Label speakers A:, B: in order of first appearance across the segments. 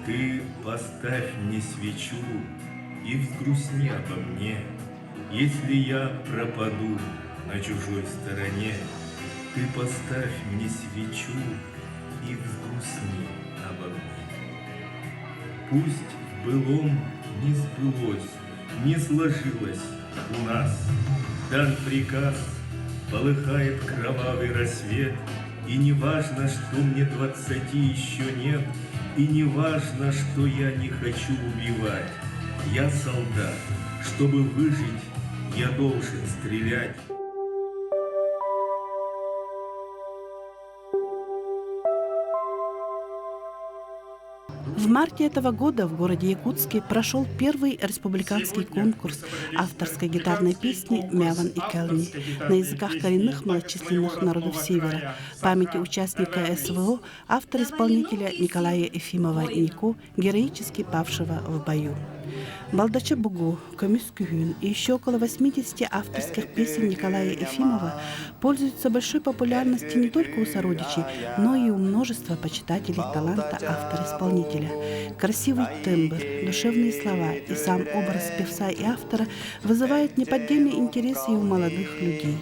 A: Ты поставь мне свечу и взгрустни обо мне, если я пропаду на чужой стороне. Ты поставь мне свечу и взгрустни обо мне. Пусть в былом не сбылось, не сложилось у нас. Дан приказ, полыхает кровавый рассвет, и не важно, что мне 20 еще нет, и не важно, что я не хочу убивать. Я солдат, чтобы выжить, я должен стрелять.
B: В марте этого года в городе Якутске прошел первый республиканский конкурс авторской гитарной песни «Мяван и Келни» на языках коренных малочисленных народов Севера, памяти участника СВО, автор-исполнителя Николая Ефимова Нико, героически павшего в бою. «Балдача Бугу», «Көмүс күйін» и еще около 80 авторских песен Николая Ефимова пользуются большой популярностью не только у сородичей, но и у множества почитателей таланта автора-исполнителя. Красивый тембр, душевные слова и сам образ певца и автора вызывают неподдельный интерес и у молодых людей.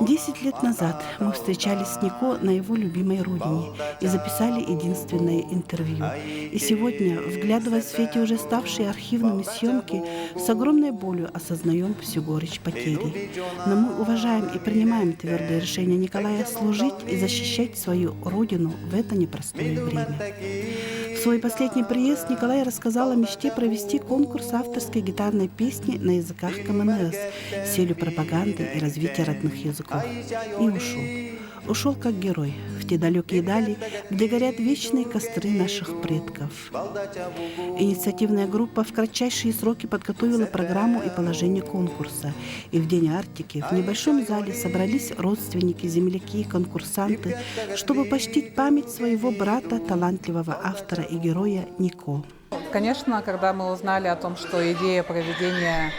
B: 10 лет назад мы встречались с Нико на его любимой родине и записали единственное интервью. И сегодня, вглядываясь в эти уже ставшие архивными съемки, с огромной болью осознаем всю горечь потери. Но мы уважаем и принимаем твердое решение Николая служить и защищать свою родину в это непростое время. В свой последний приезд Николай рассказал о мечте провести конкурс авторской гитарной песни на языках КМНС с целью пропаганды и развития родных языков. И ушел. Ушел как герой в те далекие дали, где горят вечные костры наших предков. Инициативная группа в кратчайшие сроки подготовила программу и положение конкурса. И в день Арктики в небольшом зале собрались родственники, земляки, конкурсанты, чтобы почтить память своего брата, талантливого автора и героя Нико.
C: Конечно, когда мы узнали о том, что идея проведения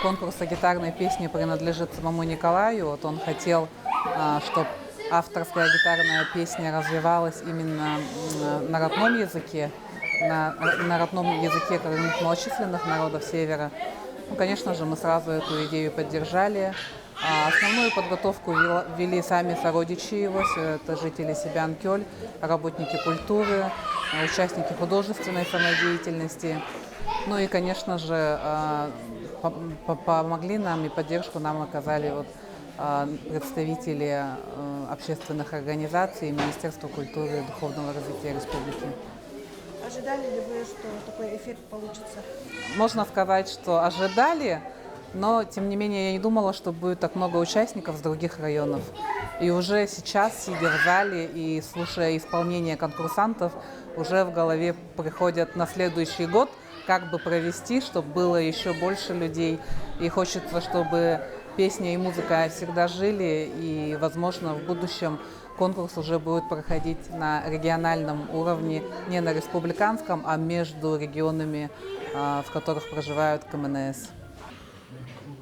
C: конкурса гитарной песни принадлежит самому Николаю, вот он хотел, чтобы авторская гитарная песня развивалась именно на родном языке, на родном языке коренных малочисленных народов Севера. Ну, конечно же, мы сразу эту идею поддержали. Основную подготовку вели сами сородичи его, это жители Сибянкёль, работники культуры, участники художественной самодеятельности. Ну и, конечно же, помогли нам и поддержку нам оказали представители общественных организаций, Министерства культуры и духовного развития республики.
B: Ожидали ли вы, что такой эффект получится?
C: Можно сказать, что ожидали, но, тем не менее, я не думала, что будет так много участников с других районов. И уже сейчас, сидя в зале и слушая исполнение конкурсантов, уже в голове приходят на следующий год, как бы провести, чтобы было еще больше людей. И хочется, чтобы песня и музыка всегда жили, и, возможно, в будущем конкурс уже будет проходить на региональном уровне, не на республиканском, а между регионами, в которых проживают КМНС.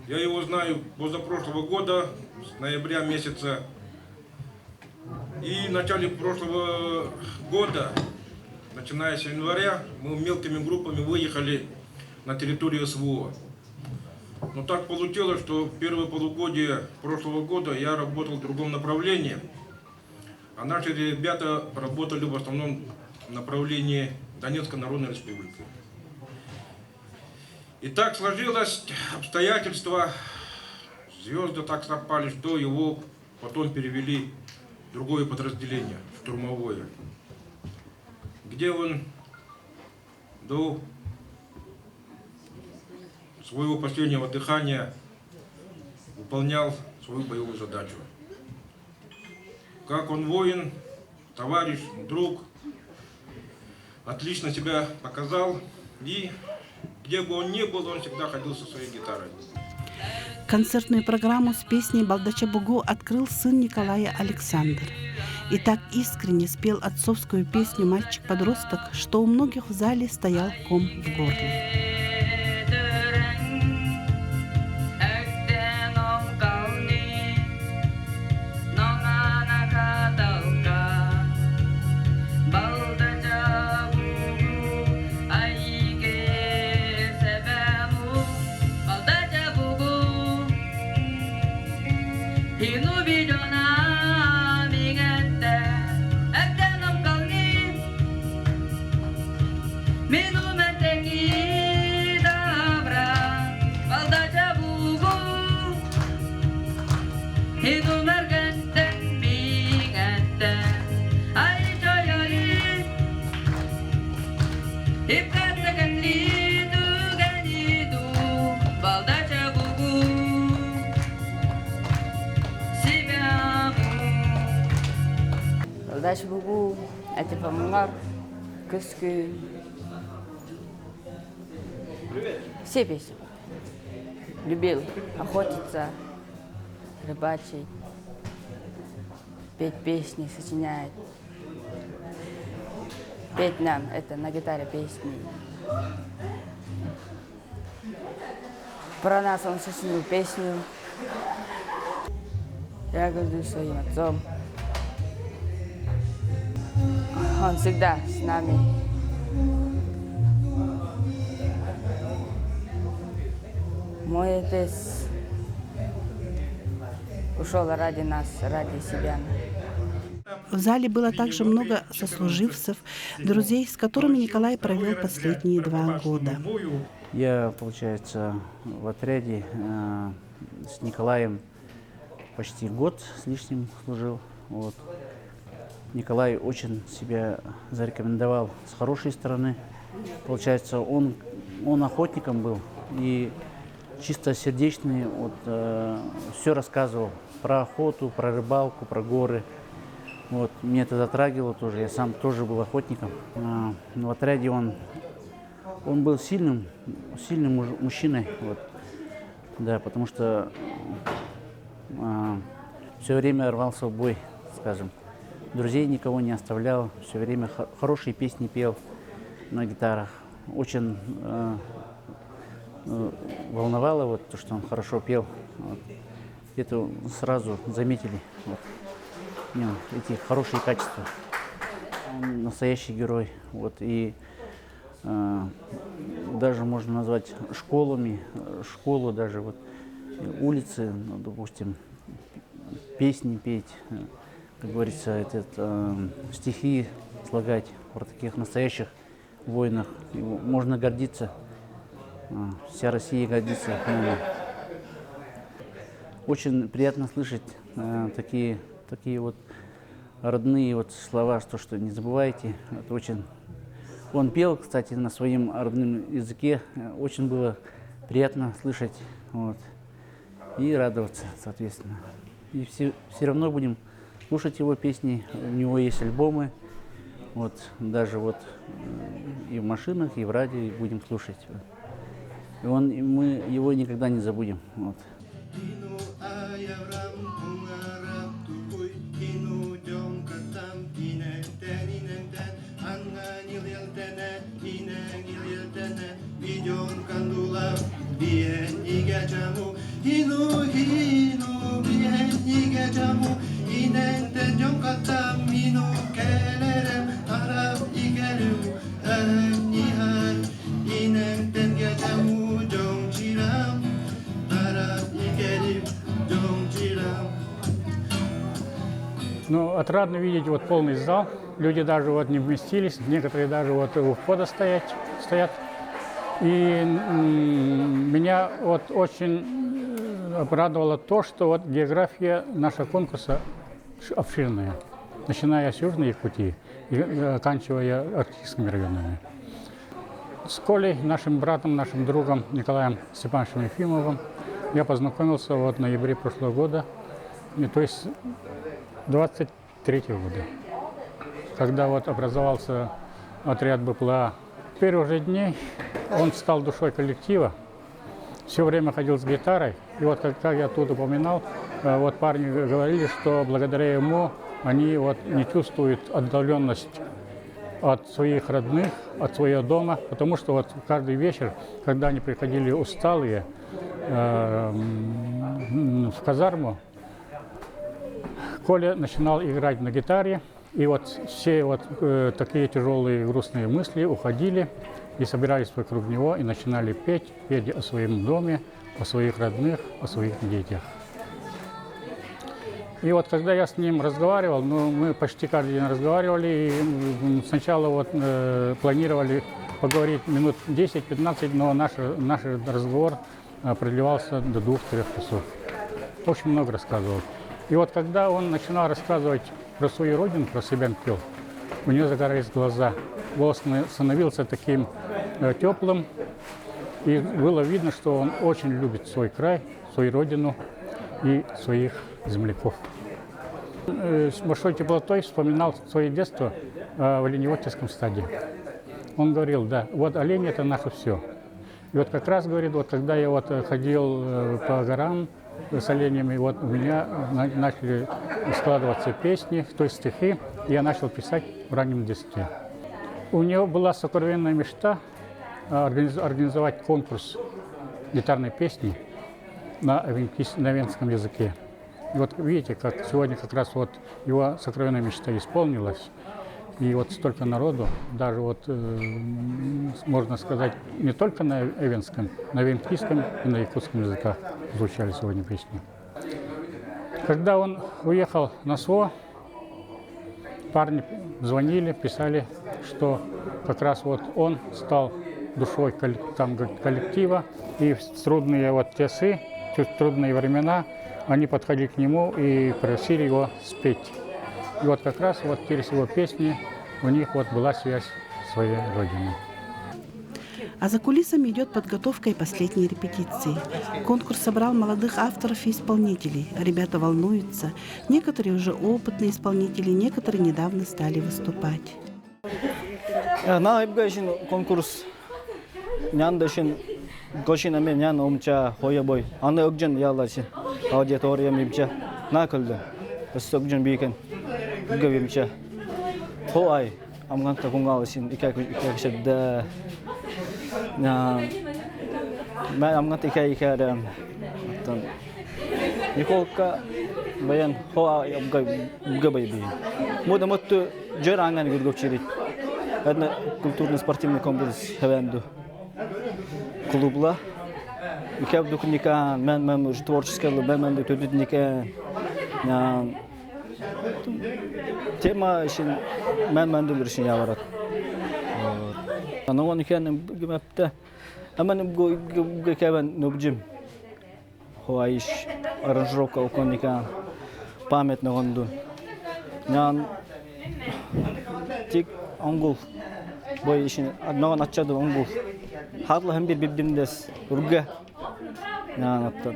D: Я его знаю позапрошлого года, с ноября месяца. И в начале прошлого года, начиная с января, мы мелкими группами выехали на территорию СВО. Но так получилось, что первое полугодие прошлого года я работал в другом направлении, а наши ребята работали в основном в направлении Донецкой Народной Республики. И так сложилось обстоятельства, звезды так совпали, что его потом перевели в другое подразделение, штурмовое, где он до своего последнего дыхания выполнял свою боевую задачу. Как он воин, товарищ, друг, отлично себя показал, и где бы он ни был, он всегда ходил со своей гитарой.
B: Концертную программу с песней «Балдача Бугу» открыл сын Николая Александр. И так искренне спел отцовскую песню «Мальчик-подросток», что у многих в зале стоял ком в горле.
E: Су, Атипамунгар, Кыскы. Все песни. Любил охотиться, рыбачить, петь песни, сочинять. Петь нам это на гитаре песни. Про нас он сочинил песню. Я горжусь своим отцом. Он всегда с нами. Мой отец ушел ради нас, ради себя.
B: В зале было также много сослуживцев, друзей, с которыми Николай провел последние 2 года.
F: Я, получается, в отряде с Николаем почти год с лишним служил. Вот. Николай очень себя зарекомендовал с хорошей стороны. Получается, он охотником был и чистосердечный, вот, все рассказывал про охоту, про рыбалку, про горы. Вот, мне это затрагивало тоже, я сам тоже был охотником. В отряде он был сильным мужчиной, вот, да, потому что все время рвался в бой, скажем. Друзей никого не оставлял, все время хорошие песни пел на гитарах. Очень волновало вот, то, что он хорошо пел. Вот. Это сразу заметили вот, в нем эти хорошие качества. Он настоящий герой. Вот, и даже можно назвать школу даже, вот, улицы, ну, допустим, песни петь, как говорится, стихи слагать про таких настоящих воинах. И можно гордиться. Вся Россия гордится нами. Очень приятно слышать такие вот родные вот слова, что не забывайте. Это очень... Он пел, кстати, на своем родном языке. Очень было приятно слышать, вот, и радоваться, соответственно. И все равно будем слушать его песни. У него есть альбомы. Вот, даже вот и в машинах, и в радио и будем слушать. И мы его никогда не забудем. Вот.
G: Ну, отрадно видеть вот полный зал. Люди даже вот не вместились, некоторые даже вот у входа стоят. И меня вот очень обрадовало то, что вот география нашего конкурса обширная, начиная с Южной Якутии и оканчивая арктическими районами. С Колей, нашим братом, нашим другом Николаем Степановичем Ефимовым, я познакомился вот в ноябре прошлого года, то есть 23-го года, когда вот образовался отряд БПЛА. В первых же дней он стал душой коллектива, все время ходил с гитарой. И вот, как я тут упоминал, вот парни говорили, что благодаря ему они вот не чувствуют отдаленность от своих родных, от своего дома, потому что вот каждый вечер, когда они приходили усталые в казарму, Коля начинал играть на гитаре, и вот все вот такие тяжелые грустные мысли уходили и собирались вокруг него и начинали петь о своем доме, о своих родных, о своих детях. И вот когда я с ним разговаривал, ну, мы почти каждый день разговаривали, и сначала вот планировали поговорить минут 10-15, но наш разговор продлевался до 2-3 часов. Очень много рассказывал. И вот когда он начинал рассказывать про свою родину, про себя пел, у него загорались глаза. Голос становился таким теплым, и было видно, что он очень любит свой край, свою родину и своих земляков. С большой теплотой вспоминал свое детство в оленеводческом стаде. Он говорил, да, вот олень – это наше все. И вот как раз, говорит, вот когда я вот ходил по горам с оленями, вот у меня начали складываться песни, то есть стихи, и я начал писать в раннем детстве. У него была сокровенная мечта организовать конкурс гитарной песни на венском языке. И вот видите, как сегодня как раз вот его сокровенная мечта исполнилась. И вот столько народу, даже вот, можно сказать, не только на эвенском, на венкийском и на якутском языках звучали сегодня песни. Когда он уехал на СВО, парни звонили, писали, что как раз вот он стал душой коллектива, и в трудные вот часы, в трудные времена они подходили к нему и просили его спеть. И вот как раз вот через его песни у них вот была связь с своей родиной.
B: А за кулисами идет подготовка и последние репетиции. Конкурс собрал молодых авторов и исполнителей. Ребята волнуются. Некоторые уже опытные исполнители, некоторые недавно стали выступать.
H: На эбгашин конкурс няндашин гошинаме нян омча хоябой. Аны огжен ялашин аудитория мибча накылды. Согжен бикен гавимча. Хоай амганта кунгалашин икакшда. Mən amnat ikayikərəm. Николка баян хоа габайби. Мода мотто жеранган гургочирит. Одна культурно-спортивный комплекс хавенду. Клубла. Икаб дукника, мен уже творческая, мен тудника. Тема шин мен дулуршин яварат. Но он ikәнем гәмәптә. Аман бу кәбән нобҗим. Хоаиш аранжировка уконника памятный гондун. Нян тик ангул бой ишин одного начады ангул. Хатлы һәм бер бибдимдес урга. Нян аттан.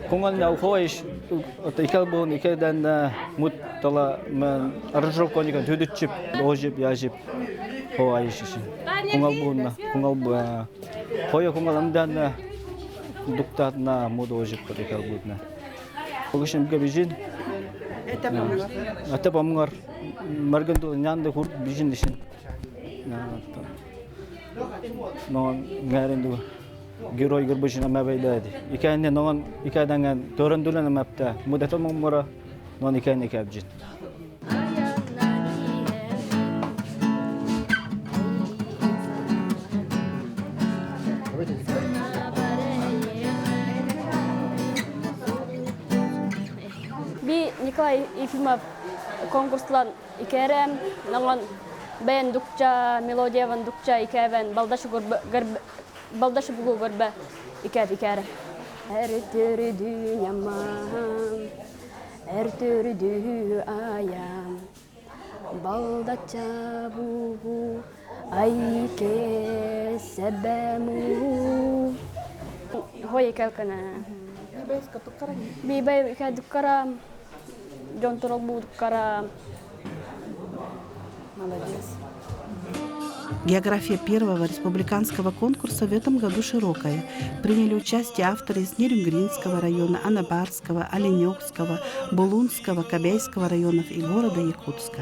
H: Конган яу хоаиш икәл бу икәдән мут тала мен аранжировка уконника төдүчип, ожип, яжип хоаиш ишин. Конгал буна, конгал бу. Хойо конгал амдан дуктатна мода ожип икәл будна. Огышын бижин. Это помгар. Марганду нянда хурт бижин дишин. Но гәренду герой гөрбөшин мәбәйдәди. Икәнне ноган икәдәнгән төрендүлән мәптә. Мудата мумора нон икәнне кәбҗин.
I: Би Николай Ефимов конкурслан икерем, наган бен дукча, мелодияван дукча икевен, балдашы бугу горбе икерем. Әртүрүдү ямам, әртүрүдү аям, балдача бугу айке себему. Хой икелкана. Бибай икедуккарам. Джон Туралбудкара. Молодец.
B: География первого республиканского конкурса в этом году широкая. Приняли участие авторы из Нерюнгринского района, Анабарского, Оленёкского, Булунского, Кобяйского районов и города Якутска.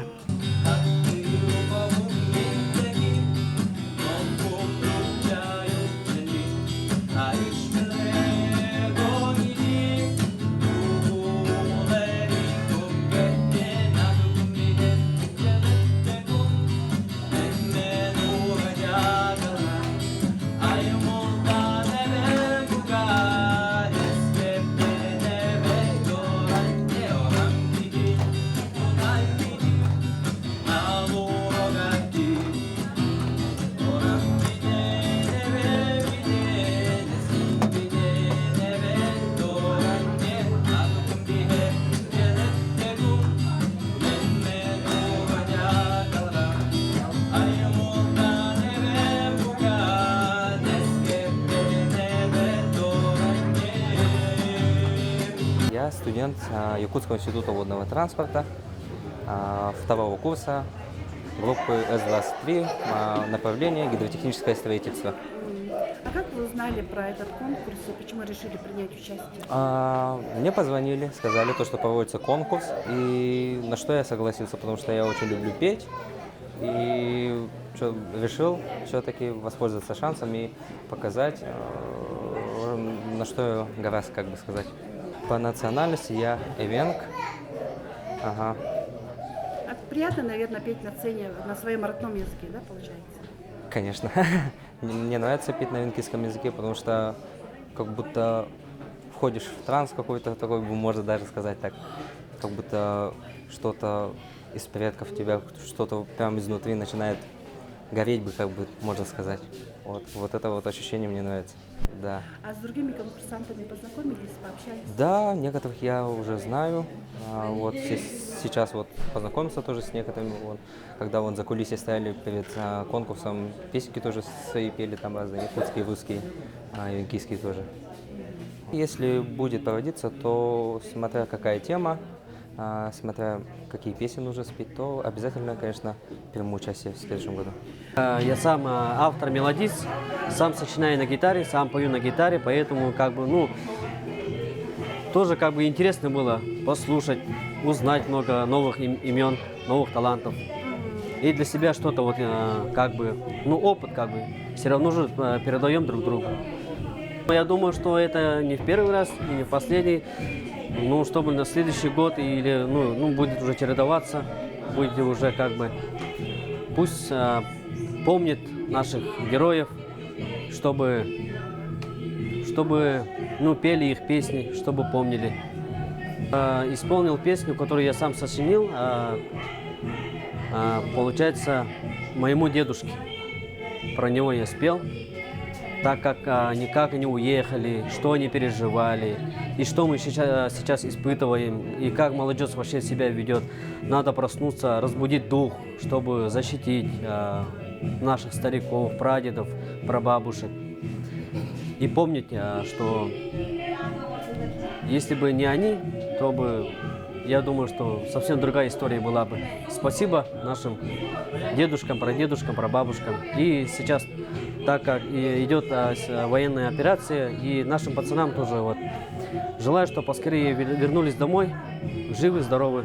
J: студент Якутского института водного транспорта, второго курса группы С-23, направление гидротехническое строительство.
B: А как вы узнали про этот конкурс и почему решили принять участие?
J: Мне позвонили, сказали, что проводится конкурс, и на что я согласился, потому что я очень люблю петь, и решил все-таки воспользоваться шансом и показать, на что я гораздо, как бы сказать. По национальности я эвенк. Ага.
B: А приятно, наверное, петь на сцене на своем родном языке, да, получается?
J: Конечно. Мне нравится петь на венкийском языке, потому что как будто входишь в транс какой-то такой, можно даже сказать так, как будто что-то из предков тебя, что-то прямо изнутри начинает гореть бы, как бы можно сказать. Вот это вот ощущение мне нравится, да.
B: А с другими конкурсантами познакомились, пообщались?
J: Да, некоторых я уже знаю. Вот сейчас вот познакомился тоже с некоторыми. Вот, когда вон за кулисье стояли перед конкурсом, песенки тоже свои пели, там разные, якутские, русские, и венкийские тоже. Если будет проводиться, то смотря какая тема, смотря какие песни нужно спеть, то обязательно, конечно, приму участие в следующем году.
K: Я сам автор мелодист, сам сочиняю на гитаре, сам пою на гитаре, поэтому тоже интересно было послушать, узнать много новых имен, новых талантов. И для себя что-то опыт все равно же передаем друг другу. Я думаю, что это не в первый раз и не в последний. Чтобы на следующий год или будет уже чередоваться, будет уже пусть помнит наших героев, чтобы пели их песни, чтобы помнили. Исполнил песню, которую я сам сочинил, получается, моему дедушке. Про него я спел. Так как они уехали, что они переживали, и что мы сейчас испытываем, и как молодежь вообще себя ведет. Надо проснуться, разбудить дух, чтобы защитить наших стариков, прадедов, прабабушек. И помнить, что если бы не они, то бы, я думаю, что совсем другая история была бы. Спасибо нашим дедушкам, прадедушкам, прабабушкам. И сейчас, так как идет военная операция, и нашим пацанам тоже желаю, чтобы поскорее вернулись домой, живы, здоровы.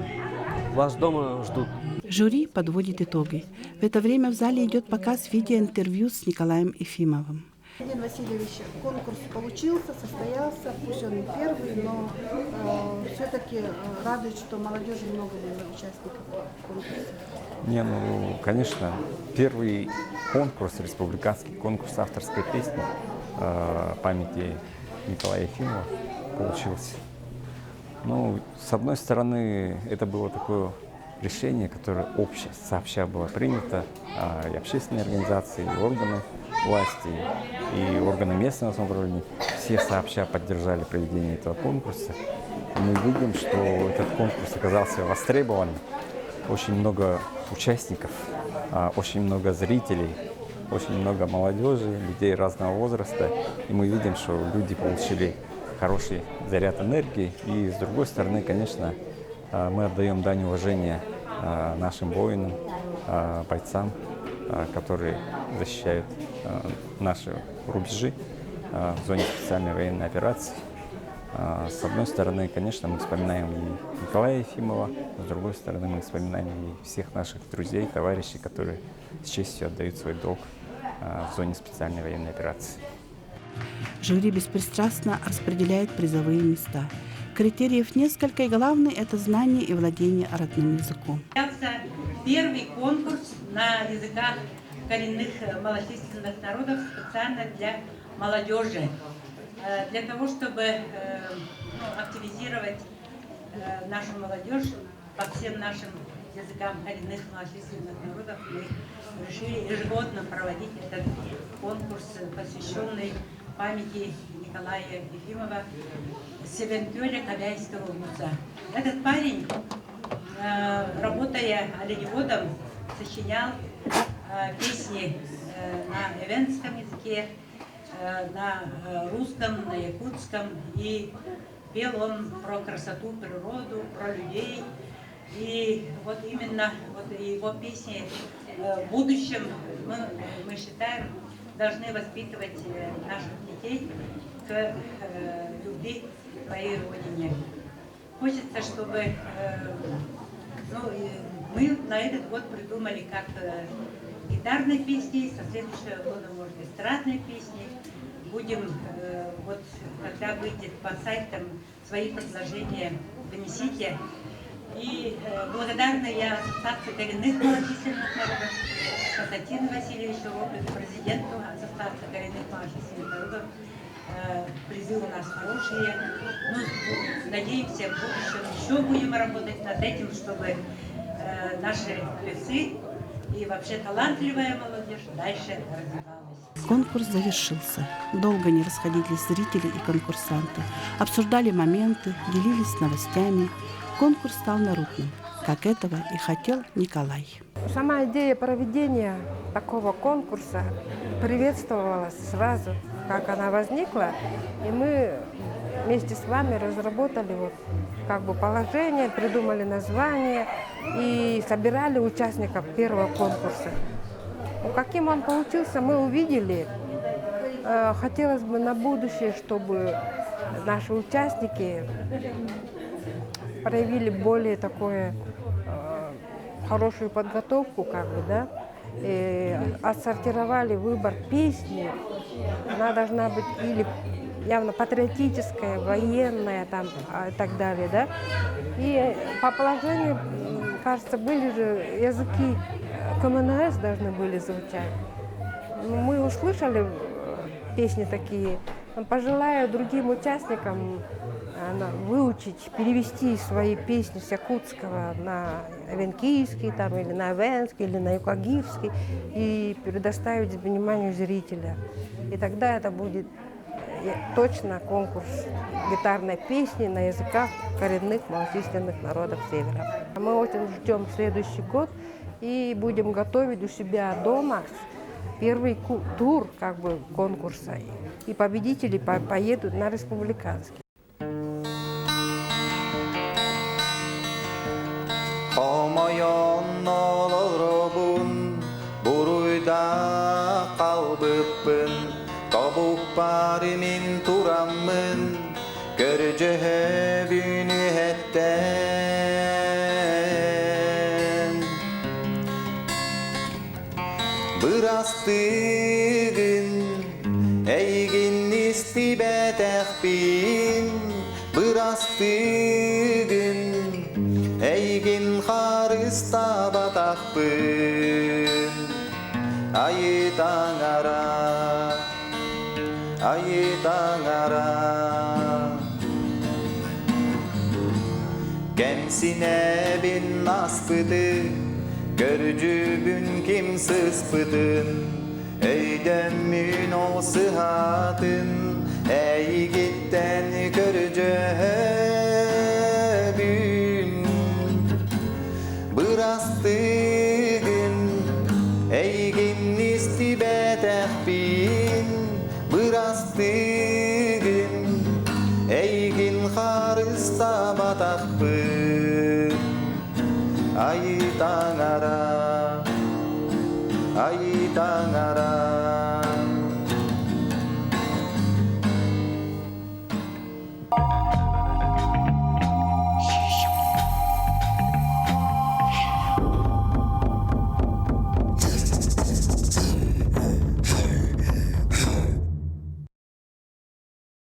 K: Вас дома ждут.
B: Жюри подводит итоги. В это время в зале идет показ видеоинтервью с Николаем Ефимовым. Владимир Васильевич, конкурс получился, состоялся, пусть он не первый, но все-таки радует, что молодежи много было участников конкурса.
L: Конечно, первый конкурс, республиканский конкурс авторской песни памяти Николая Ефимова получился. С одной стороны, это было такое решение, которое сообща было принято, и общественные организации, и органы власти, и органы местного самоуправления, все сообща поддержали проведение этого конкурса. И мы видим, что этот конкурс оказался востребованным. Очень много участников, очень много зрителей, очень много молодежи, людей разного возраста. И мы видим, что люди получили хороший заряд энергии. И с другой стороны, конечно, мы отдаем дань уважения нашим воинам, бойцам, которые защищают наши рубежи в зоне специальной военной операции. С одной стороны, конечно, мы вспоминаем и Николая Ефимова, с другой стороны, мы вспоминаем и всех наших друзей, товарищей, которые с честью отдают свой долг в зоне специальной военной операции.
B: Жюри беспристрастно распределяет призовые места. Критериев несколько, и главный – это знание и владение родным языком.
M: Первый конкурс на языках коренных малочисленных народов специально для молодежи. Для того, чтобы активизировать нашу молодежь по всем нашим языкам коренных малочисленных народов, мы решили ежегодно проводить этот конкурс, посвященный памяти Николая Ефимова Севенкёля Кавяйского вуза. Этот парень, работая оленеводом, сочинял песни на эвенском языке, на русском, на якутском. И пел он про красоту, природу, про людей. И вот именно вот его песни в будущем, мы считаем, должны воспитывать наших детей к любви к своей родине. Хочется, чтобы мы на этот год придумали как гитарные песни, со следующего года, может, эстрадные песни. Будем, вот когда выйдет по сайтам, свои предложения внесите. И благодарна я Ассоциации коренных малочисленных народов, Константину Васильевичу Роберту, президенту Ассоциации коренных малочисленных народов. Призывы у нас хорошие. Ну, надеемся, в будущем еще будем работать над этим, чтобы наши певцы и вообще талантливая молодежь дальше развивалась.
B: Конкурс завершился. Долго не расходились зрители и конкурсанты. Обсуждали моменты, делились новостями. Конкурс стал народным, как этого и хотел Николай.
N: Сама идея проведения такого конкурса приветствовалась сразу, как она возникла. И мы вместе с вами разработали положение, придумали название и собирали участников первого конкурса. Каким он получился, мы увидели. Хотелось бы на будущее, чтобы наши участники проявили более хорошую подготовку, и отсортировали выбор песни. Она должна быть или явно патриотическая, военная и так далее, да. И по положению, кажется, были же языки КМНС должны были звучать. Мы услышали песни такие. Пожелаю другим участникам выучить, перевести свои песни с якутского на эвенкийский, или на эвенский, или на юкагирский и предоставить вниманию зрителя. И тогда это будет точно конкурс гитарной песни на языках коренных малочисленных народов Севера. Мы очень ждем следующий год и будем готовить у себя дома первый тур конкурса. И победители поедут на республиканский.
O: Homoyon olorobun buruyda kalbıppın Kabuk barimin turamın Göreceğevini hetten Bırastığın eygin istibe tehbin Bırastığın eygin harista batakpın Ayı tangara Gemsine bin naspıdı Görcübün kimsiz pıdın Eydemmin o sıhhatın Ey gitten görcübün Bırastığın eygin istibe tehbin Bırastığın eygin harista batakpın Ayı tangara